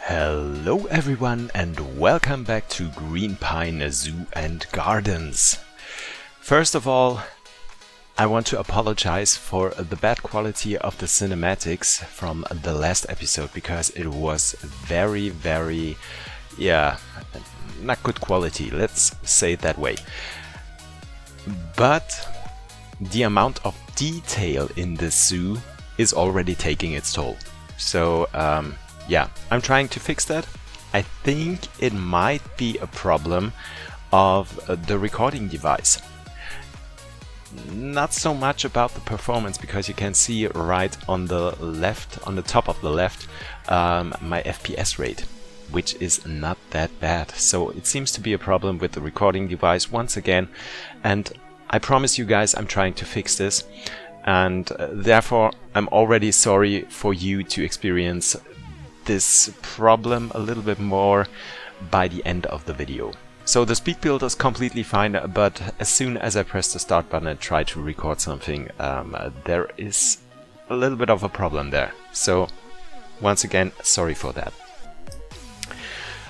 Hello everyone and welcome back to Greenpine Zoo and Gardens. First of all, I want to apologize for the bad quality of the cinematics from the last episode because it was very, not good quality, let's say it that way. But the amount of detail in this zoo is already taking its toll. So, I'm trying to fix that. I think it might be a problem of the recording device. Not so much about the performance, because you can see right on the left, on the top of the left, my FPS rate, which is not that bad. So it seems to be a problem with the recording device once again, and I promise you guys I'm trying to fix this, and therefore I'm already sorry for you to experience this problem a little bit more by the end of the video. So the speed build is completely fine, but as soon as I press the start button and try to record something, there is a little bit of a problem there. So once again, sorry for that.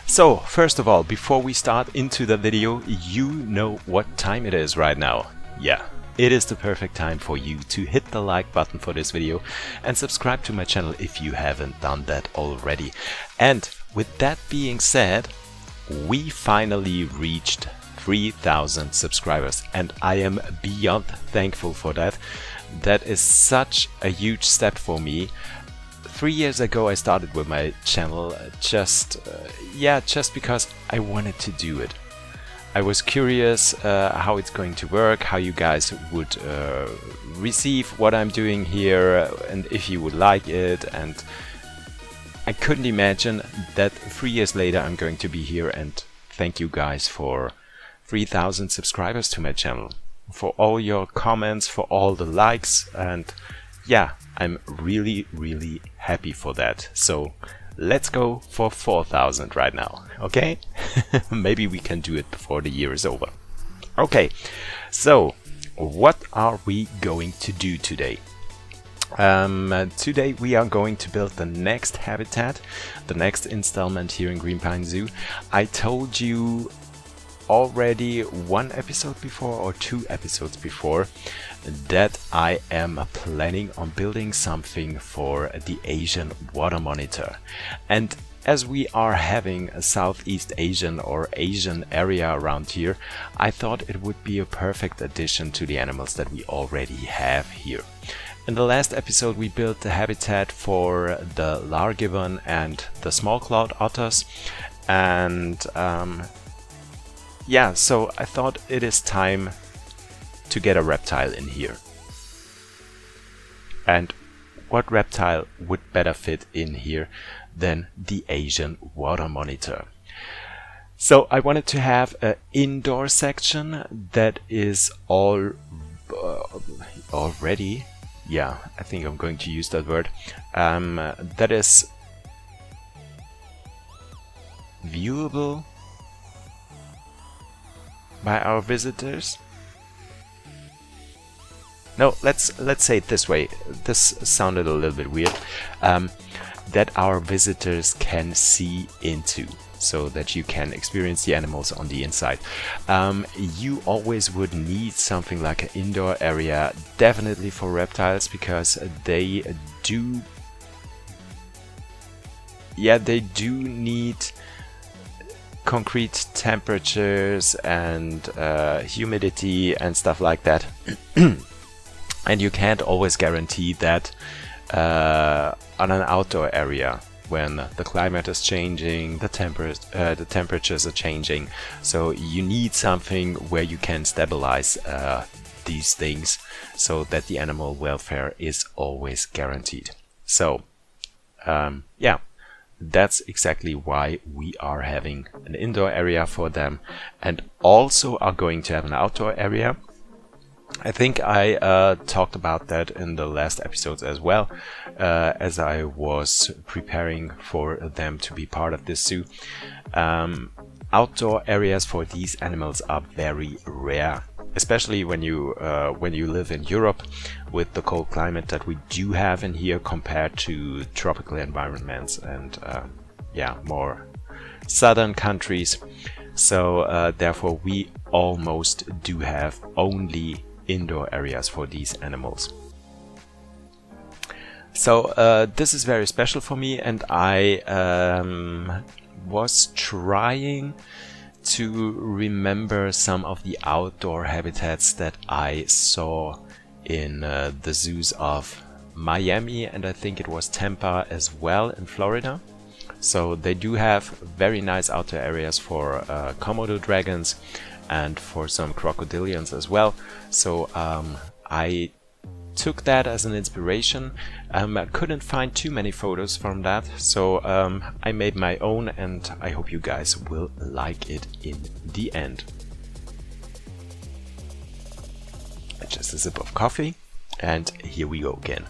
So first of all, before we start into the video, you know what time it is right now. Yeah. It is the perfect time for you to hit the like button for this video and subscribe to my channel if you haven't done that already. And with that being said, we finally reached 3,000 subscribers and I am beyond thankful for that. That is such a huge step for me. 3 years ago I started with my channel just because I wanted to do it. I was curious how it's going to work, how you guys would receive what I'm doing here and if you would like it, and I couldn't imagine that 3 years later I'm going to be here, and thank you guys for 3,000 subscribers to my channel, for all your comments, for all the likes, and yeah, I'm really happy for that. So let's go for 4,000 right now, okay? Maybe we can do it before the year is over. Okay, so what are we going to do today? Today we are going to build the next habitat, the next installment here in Greenpine Zoo. I told you already one episode before or 2 episodes before that I am planning on building something for the Asian water monitor, and as we are having a Southeast Asian or Asian area around here, I thought it would be a perfect addition to the animals that we already have here. In the last episode we built the habitat for the largibbon and the small clawed otters, and so I thought it is time to get a reptile in here. And what reptile would better fit in here than the Asian water monitor? So I wanted to have an indoor section that is already, I think I'm going to use that word, that is viewable by our visitors. No, let's say it this way. This sounded a little bit weird. That our visitors can see into, so that you can experience the animals on the inside. You always would need something like an indoor area, definitely for reptiles, because they do need concrete temperatures and humidity and stuff like that. And you can't always guarantee that on an outdoor area when the climate is changing, the temperatures are changing. So you need something where you can stabilize these things so that the animal welfare is always guaranteed. So that's exactly why we are having an indoor area for them, and also are going to have an outdoor area. I think I talked about that in the last episodes as well, as I was preparing for them to be part of this zoo. Outdoor areas for these animals are very rare, especially when you live in Europe with the cold climate that we do have in here compared to tropical environments. And yeah, more southern countries. So therefore we almost do have only indoor areas for these animals. So this is very special for me, and I was trying to remember some of the outdoor habitats that I saw in the zoos of Miami, and I think it was Tampa as well in Florida. So they do have very nice outdoor areas for Komodo dragons and for some crocodilians as well. So I took that as an inspiration. I couldn't find too many photos from that, so I made my own, and I hope you guys will like it in the end. Just a sip of coffee, and here we go again.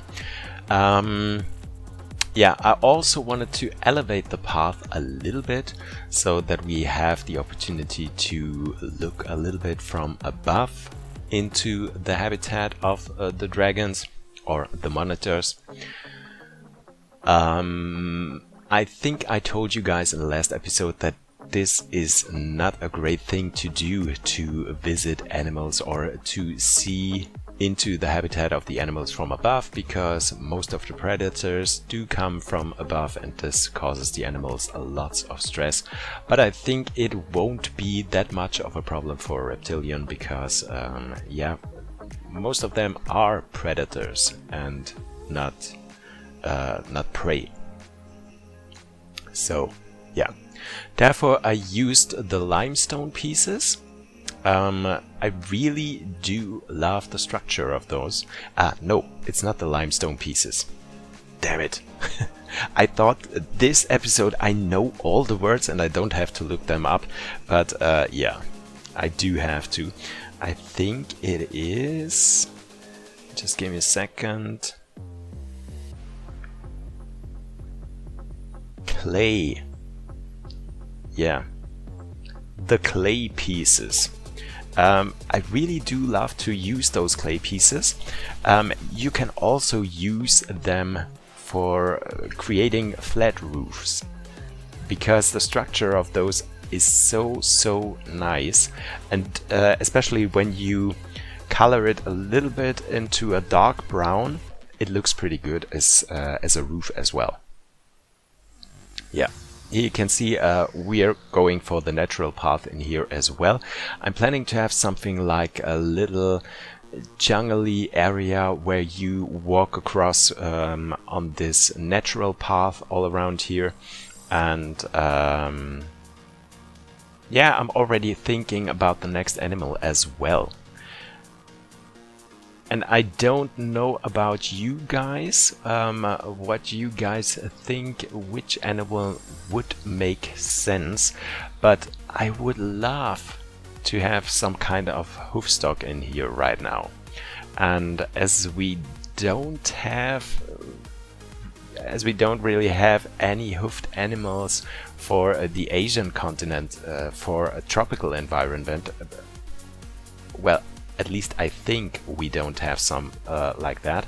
Yeah, I also wanted to elevate the path a little bit so that we have the opportunity to look a little bit from above into the habitat of the dragons or the monitors. I think I told you guys in the last episode that this is not a great thing to do, to visit animals or to see into the habitat of the animals from above, because most of the predators do come from above and this causes the animals a lot of stress. But I think it won't be that much of a problem for a reptilian, because yeah, most of them are predators and not prey. So yeah, therefore I used the limestone pieces. I really do love the structure of those. No, it's not the limestone pieces. Damn it. I thought this episode I know all the words and I don't have to look them up, but yeah, I do have to. I think it is... Just give me a second. Clay. Yeah. The clay pieces. I really do love to use those clay pieces. You can also use them for creating flat roofs, because the structure of those is so nice, and especially when you color it a little bit into a dark brown, it looks pretty good as a roof as well. Yeah. Here you can see we're going for the natural path in here as well. I'm planning to have something like a little jungly area where you walk across on this natural path all around here. And yeah, I'm already thinking about the next animal as well. And I don't know about you guys, what you guys think, which animal would make sense, but I would love to have some kind of hoofstock in here right now. And as we don't really have any hoofed animals for the Asian continent, for a tropical environment, well, at least I think we don't have some like that.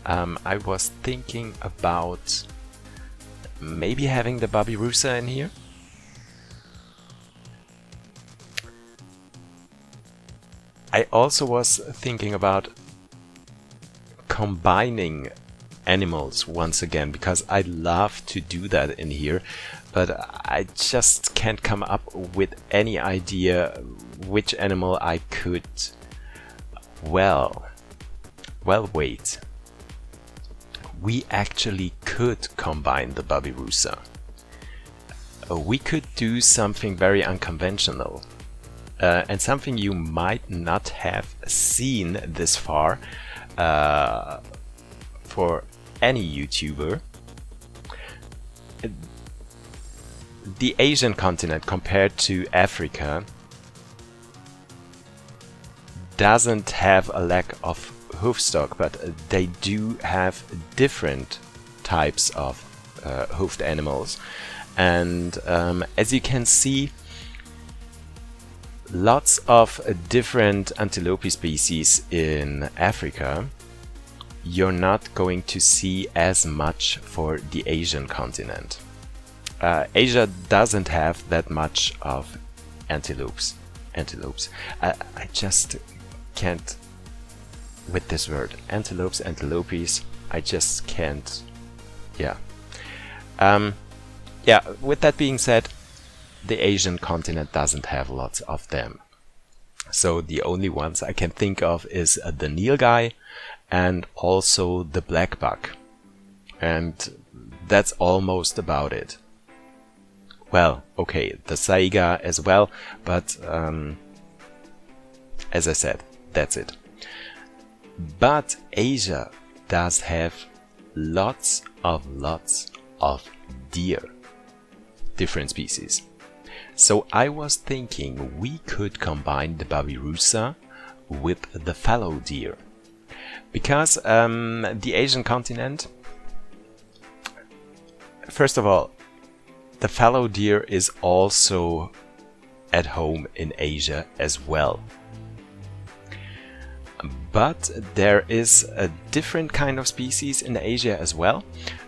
I was thinking about maybe having the babirusa in here. I also was thinking about combining animals once again, because I love to do that in here, but I just can't come up with any idea which animal I could... Well, wait. We actually could combine the babirusa. We could do something very unconventional, and something you might not have seen this far for any YouTuber. The Asian continent compared to Africa doesn't have a lack of hoofstock, but they do have different types of hoofed animals. And as you can see, lots of different antelope species in Africa. You're not going to see as much for the Asian continent. Asia doesn't have that much of antelopes. I just can't with this word. Antelopes, antilopes. I just can't. Yeah. Yeah. With that being said, the Asian continent doesn't have lots of them. So the only ones I can think of is the nilgai and also the black buck. And that's almost about it. Well, okay, the saiga as well, but as I said, that's it. But Asia does have lots of deer, different species. So I was thinking we could combine the babirusa with the fallow deer, because the Asian continent, first of all, the fallow deer is also at home in Asia as well. But there is a different kind of species in Asia as well,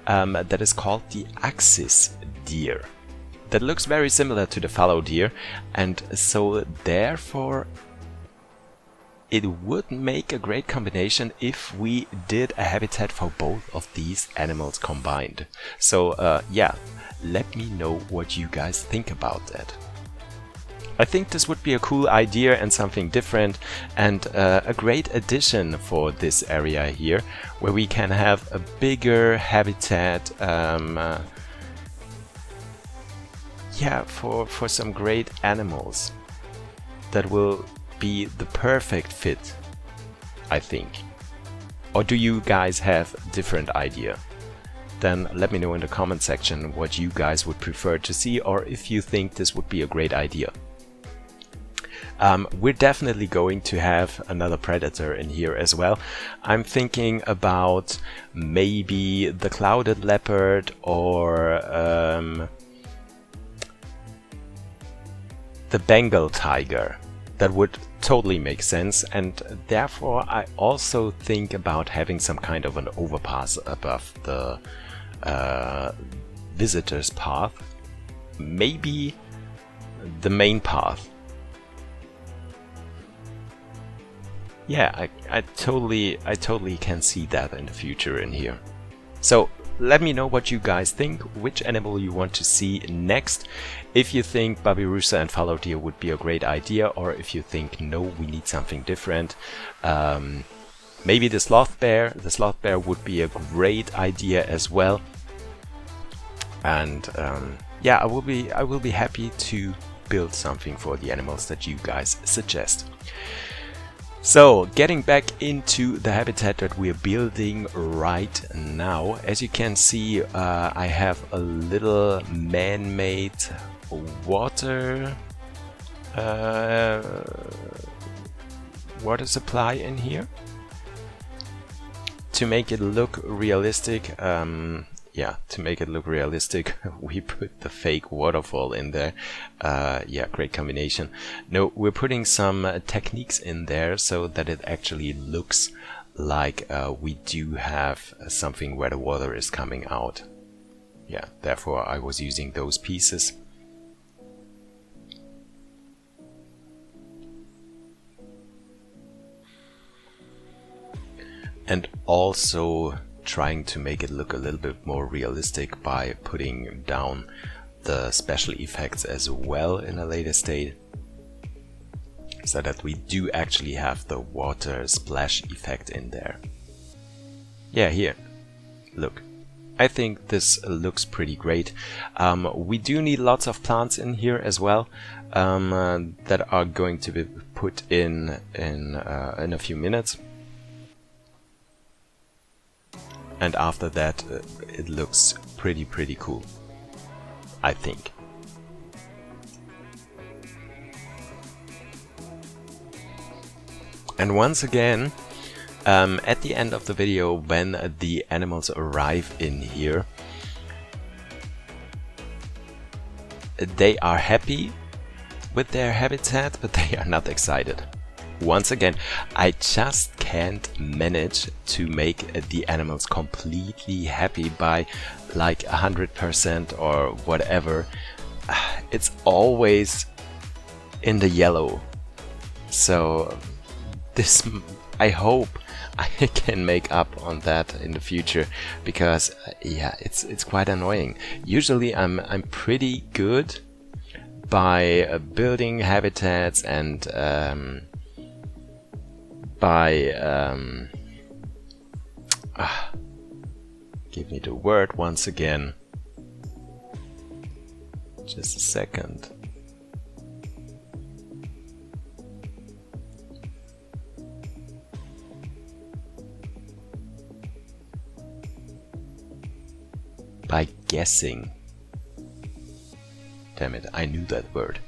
that is called the axis deer. That looks very similar to the fallow deer, and so therefore it would make a great combination if we did a habitat for both of these animals combined. So yeah, let me know what you guys think about that. I think this would be a cool idea and something different, and a great addition for this area here, where we can have a bigger habitat, yeah, for some great animals that will be the perfect fit, I think. Or do you guys have a different idea? Then let me know in the comment section what you guys would prefer to see, or if you think this would be a great idea. We're definitely going to have another predator in here as well. I'm thinking about maybe the clouded leopard or the Bengal tiger. That would totally make sense, and therefore I also think about having some kind of an overpass above the visitor's path. Maybe the main path. Yeah, I totally can see that in the future in here. So let me know what you guys think, which animal you want to see next. If you think babirusa and fallow deer would be a great idea, or if you think no, we need something different. Maybe the sloth bear. The sloth bear would be a great idea as well. And yeah, I will be happy to build something for the animals that you guys suggest. So, getting back into the habitat that we're building right now, as you can see, I have a little man-made water supply in here to make it look realistic. Yeah, to make it look realistic, we put the fake waterfall in there. Yeah, great combination. No, we're putting some techniques in there so that it actually looks like we do have something where the water is coming out. Yeah, therefore I was using those pieces. And also trying to make it look a little bit more realistic by putting down the special effects as well in a later state, so that we do actually have the water splash effect in there. Yeah, here, look. I think this looks pretty great. We do need lots of plants in here as well, that are going to be put in a few minutes. And after that, it looks pretty cool, I think. And once again, at the end of the video, when the animals arrive in here, they are happy with their habitat, but they are not excited. Once again, I just can't manage to make the animals completely happy by like 100% or whatever. It's always in the yellow. So this, I hope I can make up on that in the future, because yeah, it's quite annoying. Usually I'm pretty good by building habitats and give me the word once again. Just a second. By guessing. Damn it, I knew that word.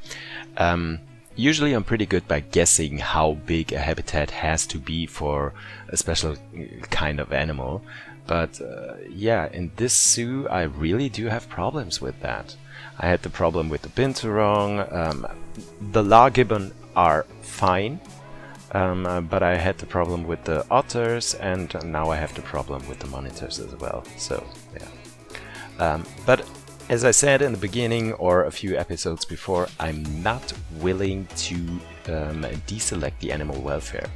Usually I'm pretty good by guessing how big a habitat has to be for a special kind of animal. But yeah, in this zoo I really do have problems with that. I had the problem with the binturong. The largibbon are fine, but I had the problem with the otters, and now I have the problem with the monitors as well. So yeah. But as I said in the beginning or a few episodes before, I'm not willing to deselect the animal welfare.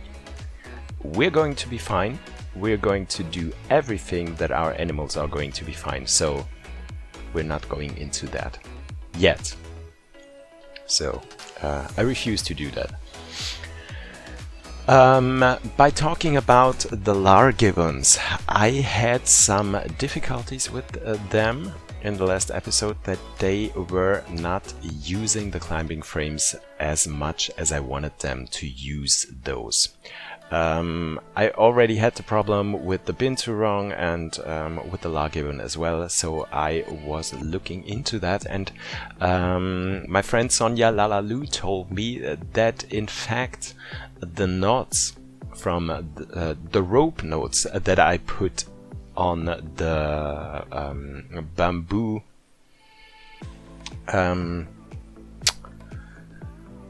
We're going to be fine. We're going to do everything that our animals are going to be fine. So we're not going into that yet. So I refuse to do that. By talking about the largibbons, I had some difficulties with them in the last episode, that they were not using the climbing frames as much as I wanted them to use those. I already had the problem with the binturong and with the largibbon as well, so I was looking into that, and my friend Sonja Lalalu told me that in fact the knots from the rope knots that I put on the bamboo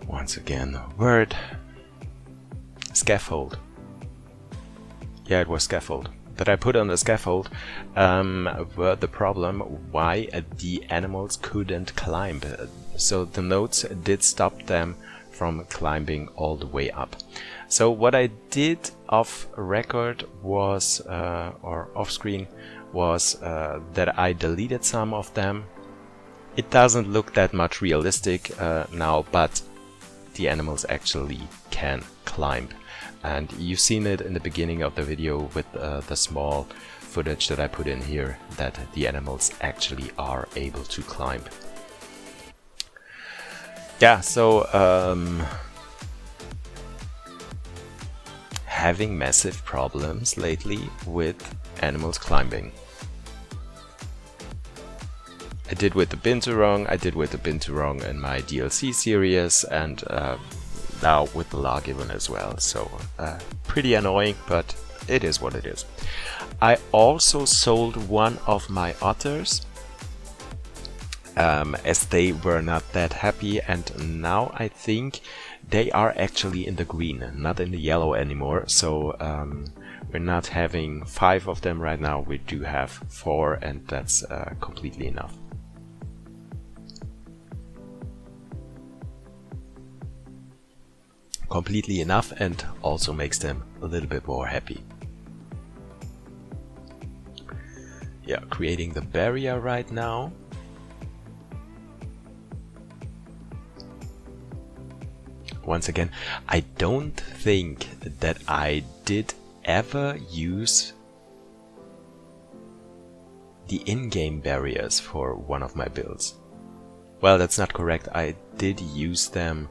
once again word scaffold. Yeah, it was scaffold that I put on the scaffold were the problem why the animals couldn't climb. So the notes did stop them from climbing all the way up. So what I did off record was, or off screen, was that I deleted some of them. It doesn't look that much realistic now, but the animals actually can climb. And you've seen it in the beginning of the video with the small footage that I put in here, that the animals actually are able to climb. Yeah, so having massive problems lately with animals climbing. I did with the binturong, I did with the binturong in my DLC series, and now with the largibbon as well. So pretty annoying, but it is what it is. I also sold one of my otters, as they were not that happy, and now I think they are actually in the green, not in the yellow anymore. So we're not having 5 of them right now, we do have 4, and that's completely enough. Completely enough, and also makes them a little bit more happy. Yeah, creating the barrier right now. Once again, I don't think that I did ever use the in-game barriers for one of my builds. Well, that's not correct. I did use them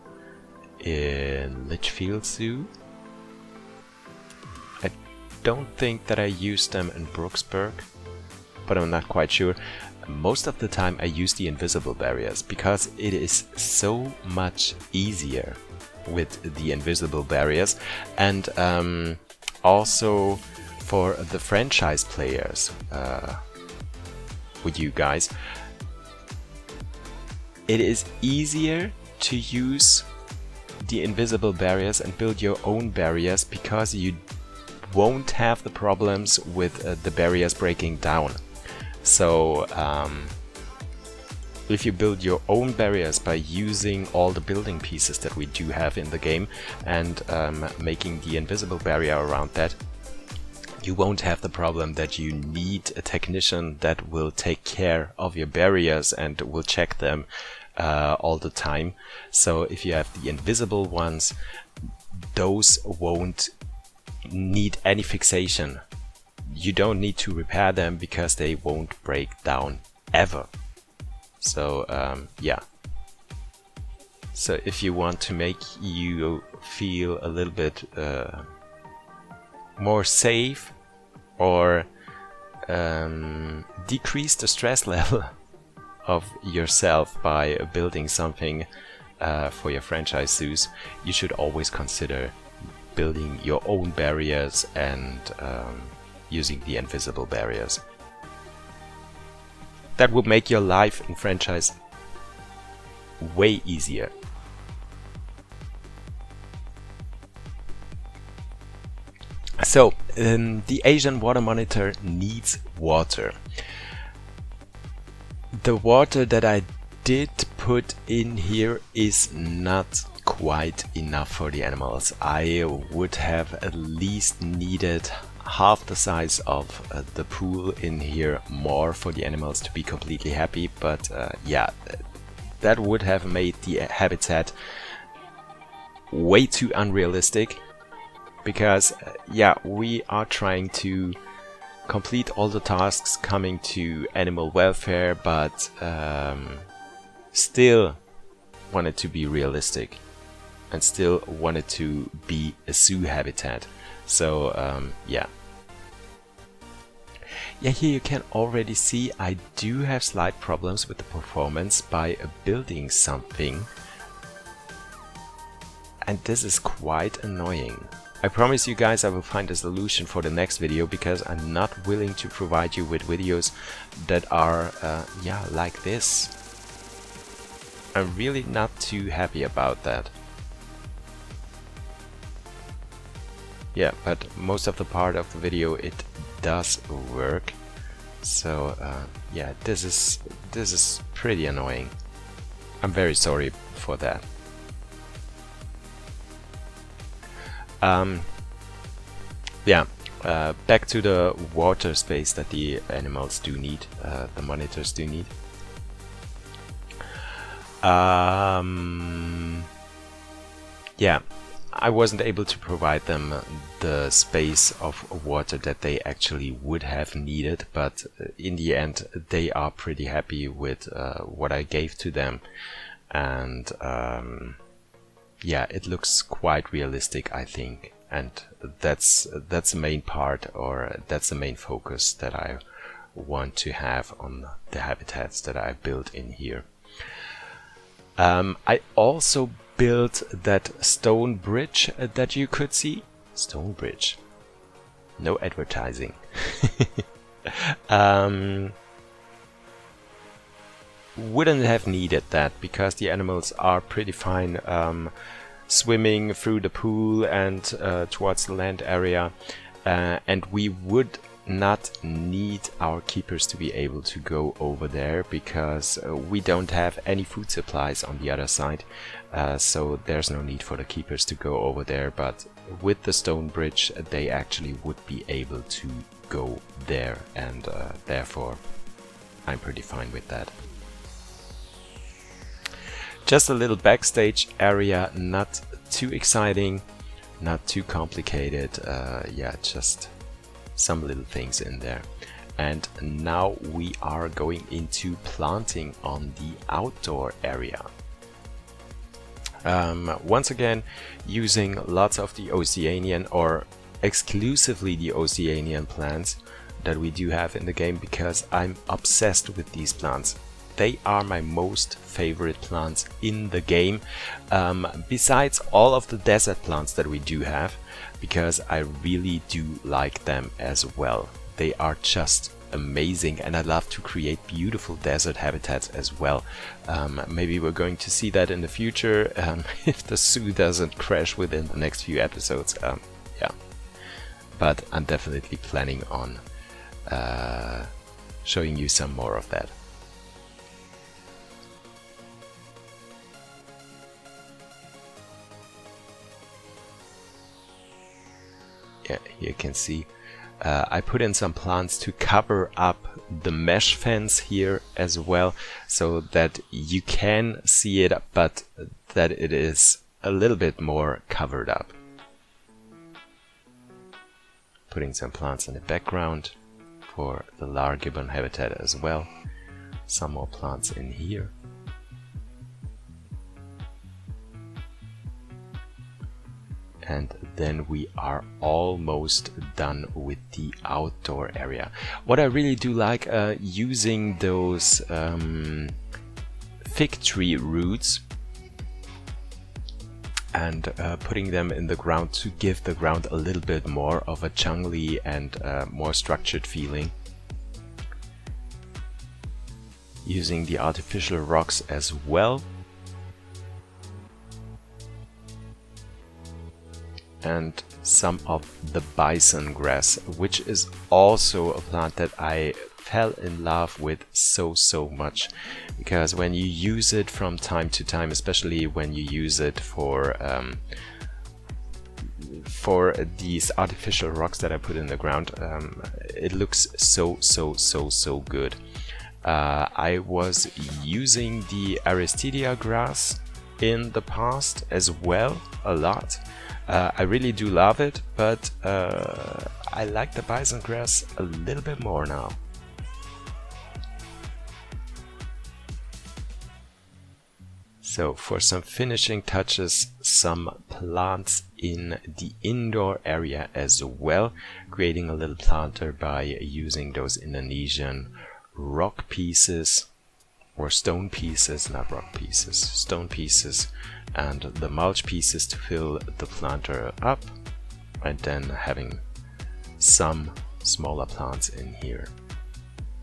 in Litchfield Zoo. I don't think that I used them in Brooksburg, but I'm not quite sure. Most of the time I use the invisible barriers because it is so much easier with the invisible barriers, and also for the franchise players with you guys, it is easier to use the invisible barriers and build your own barriers, because you won't have the problems with the barriers breaking down. So if you build your own barriers by using all the building pieces that we do have in the game and making the invisible barrier around that, you won't have the problem that you need a technician that will take care of your barriers and will check them all the time. So if you have the invisible ones, those won't need any fixation. You don't need to repair them because they won't break down ever. So yeah. So if you want to make you feel a little bit more safe, or decrease the stress level of yourself by building something for your franchise zoos, you should always consider building your own barriers and using the invisible barriers. That would make your life in franchise way easier. So, the Asian water monitor needs water. The water that I did put in here is not quite enough for the animals. I would have at least needed half the size of the pool in here more for the animals to be completely happy, but yeah, that would have made the habitat way too unrealistic. Because yeah, we are trying to complete all the tasks coming to animal welfare, but still want it to be realistic and still want it to be a zoo habitat. So yeah. Yeah, here you can already see I do have slight problems with the performance by building something, and this is quite annoying. I promise you guys I will find a solution for the next video, because I'm not willing to provide you with videos that are yeah, like this. I'm really not too happy about that. Yeah, but most of the part of the video it does work. So yeah, this is pretty annoying. I'm very sorry for that. Yeah, back to the water space that the animals do need, the monitors do need. Yeah, I wasn't able to provide them the space of water that they actually would have needed, but in the end they are pretty happy with what I gave to them, and yeah, it looks quite realistic, I think, and that's the main part, or that's the main focus that I want to have on the habitats that I built in here. I also built that stone bridge that you could see. Stone bridge. No advertising. Wouldn't have needed that, because the animals are pretty fine swimming through the pool and towards the land area, and we would not need our keepers to be able to go over there, because we don't have any food supplies on the other side, so there's no need for the keepers to go over there. But with the stone bridge they actually would be able to go there, and therefore I'm pretty fine with that. Just a little backstage area, not too exciting, not too complicated, yeah, just some little things in there. And now we are going into planting on the outdoor area. Once again, using lots of the Oceanian, or exclusively the Oceanian plants that we do have in the game, because I'm obsessed with these plants. They are my most favorite plants in the game, besides all of the desert plants that we do have, because I really do like them as well. They are just amazing, and I love to create beautiful desert habitats as well. Maybe we're going to see that in the future if the zoo doesn't crash within the next few episodes. Yeah, but I'm definitely planning on showing you some more of that. Yeah, you can see I put in some plants to cover up the mesh fence here as well, so that you can see it, but that it is a little bit more covered up. Putting some plants in the background for the Lar gibbon habitat as well. Some more plants in here. And then we are almost done with the outdoor area. What I really do like using those fig tree roots and putting them in the ground to give the ground a little bit more of a jungly and more structured feeling. Using the artificial rocks as well. And some of the bison grass, which is also a plant that I fell in love with so much, because when you use it from time to time, especially when you use it for these artificial rocks that I put in the ground, it looks so good. I was using the Aristidia grass in the past as well a lot. I really do love it, but I like the bison grass a little bit more now. So for some finishing touches, some plants in the indoor area as well, creating a little planter by using those Indonesian rock pieces, or stone pieces, not rock pieces, stone pieces, and the mulch pieces to fill the planter up, and then having some smaller plants in here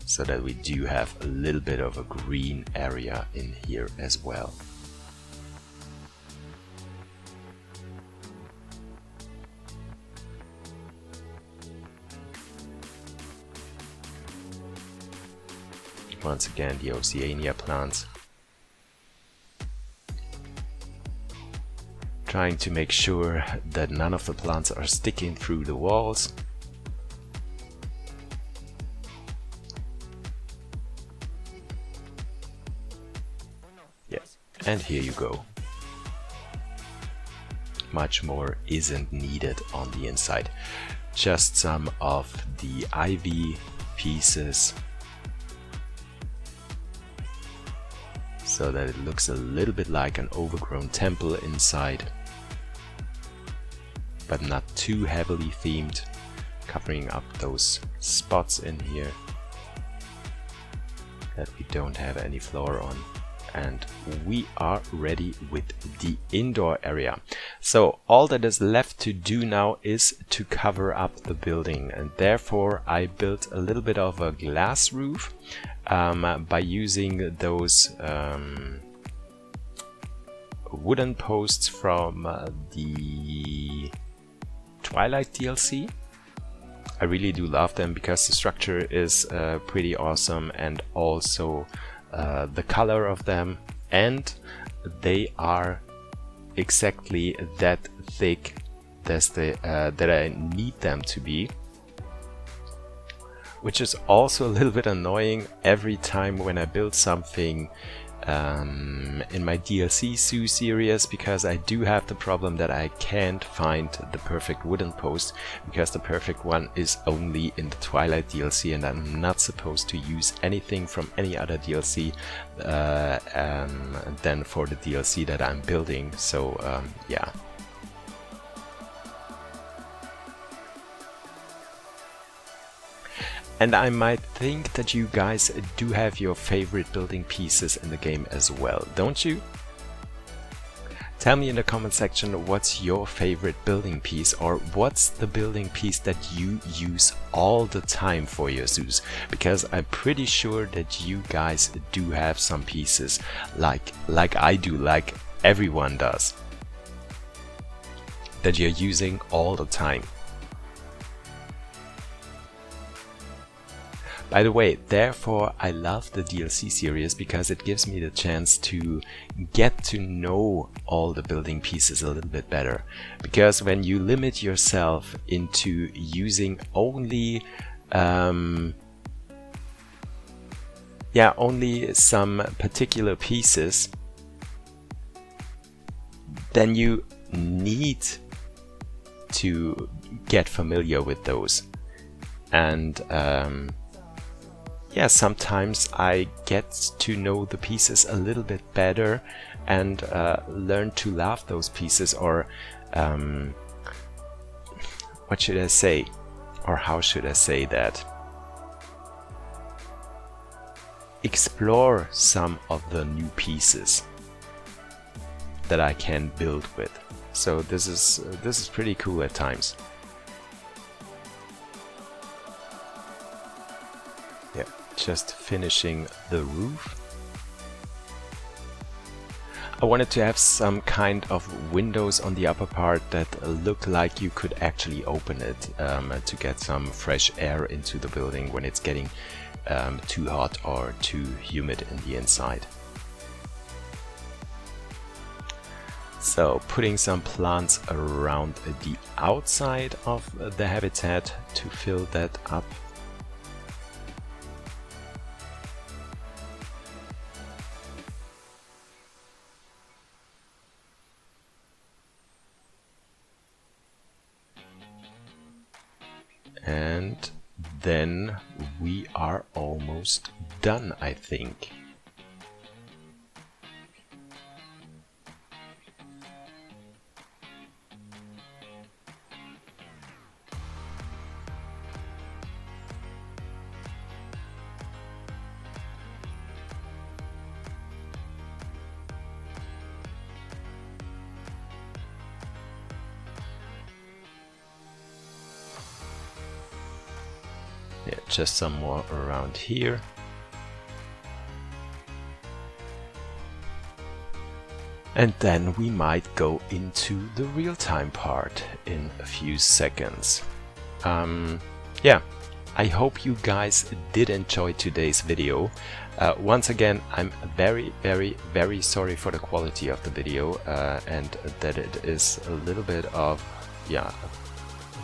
so that we do have a little bit of a green area in here as well. Once again, the Oceania plants. Trying to make sure that none of the plants are sticking through the walls. Yeah, and here you go. Much more isn't needed on the inside. Just some of the ivy pieces, so that it looks a little bit like an overgrown temple inside, but not too heavily themed, covering up those spots in here that we don't have any floor on. And we are ready with the indoor area. So all that is left to do now is to cover up the building, and therefore I built a little bit of a glass roof by using those wooden posts from the Twilight DLC. I really do love them because the structure is pretty awesome, and also the color of them, and they are exactly that thick that I need them to be, which is also a little bit annoying every time when I build something in my DLC Zoo series, because I do have the problem that I can't find the perfect wooden post, because the perfect one is only in the Twilight DLC, and I'm not supposed to use anything from any other DLC than for the DLC that I'm building. So yeah. And I might think that you guys do have your favorite building pieces in the game as well, don't you? Tell me in the comment section what's your favorite building piece, or what's the building piece that you use all the time for your zoos, because I'm pretty sure that you guys do have some pieces like I do, like everyone does, that you're using all the time. By the way, therefore I love the DLC series, because it gives me the chance to get to know all the building pieces a little bit better. Because when you limit yourself into using only only some particular pieces, then you need to get familiar with those. And sometimes I get to know the pieces a little bit better and learn to love those pieces, or what should I say, or how should I say that? Explore some of the new pieces that I can build with. So this is pretty cool at times. Yeah, just finishing the roof. I wanted to have some kind of windows on the upper part that look like you could actually open it to get some fresh air into the building when it's getting too hot or too humid in the inside. So putting some plants around the outside of the habitat to fill that up. And then we are almost done, I think. Yeah, just some more around here. And then we might go into the real-time part in a few seconds. Yeah, I hope you guys did enjoy today's video. Once again, I'm very, very, very sorry for the quality of the video and that it is a little bit of,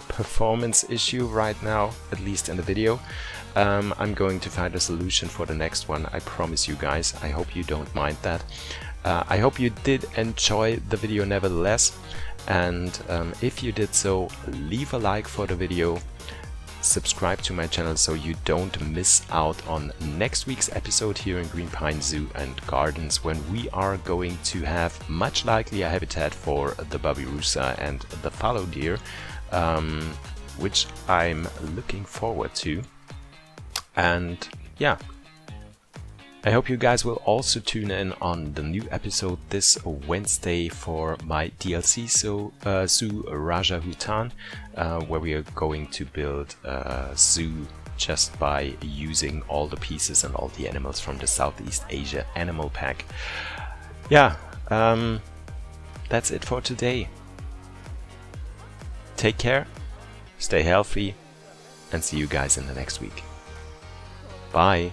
performance issue right now, at least in the video. I'm going to find a solution for the next one, I promise you guys. I hope you don't mind that. I hope you did enjoy the video nevertheless, and if you did so, leave a like for the video, subscribe to my channel so you don't miss out on next week's episode here in Greenpine Zoo and Gardens, when we are going to have much likely a habitat for the babirusa and the fallow deer, which I'm looking forward to. And yeah, I hope you guys will also tune in on the new episode this Wednesday for my DLC zoo Raja Hutan, where we are going to build a zoo just by using all the pieces and all the animals from the Southeast Asia animal pack. Yeah, that's it for today. Take care, stay healthy, and see you guys in the next week. Bye!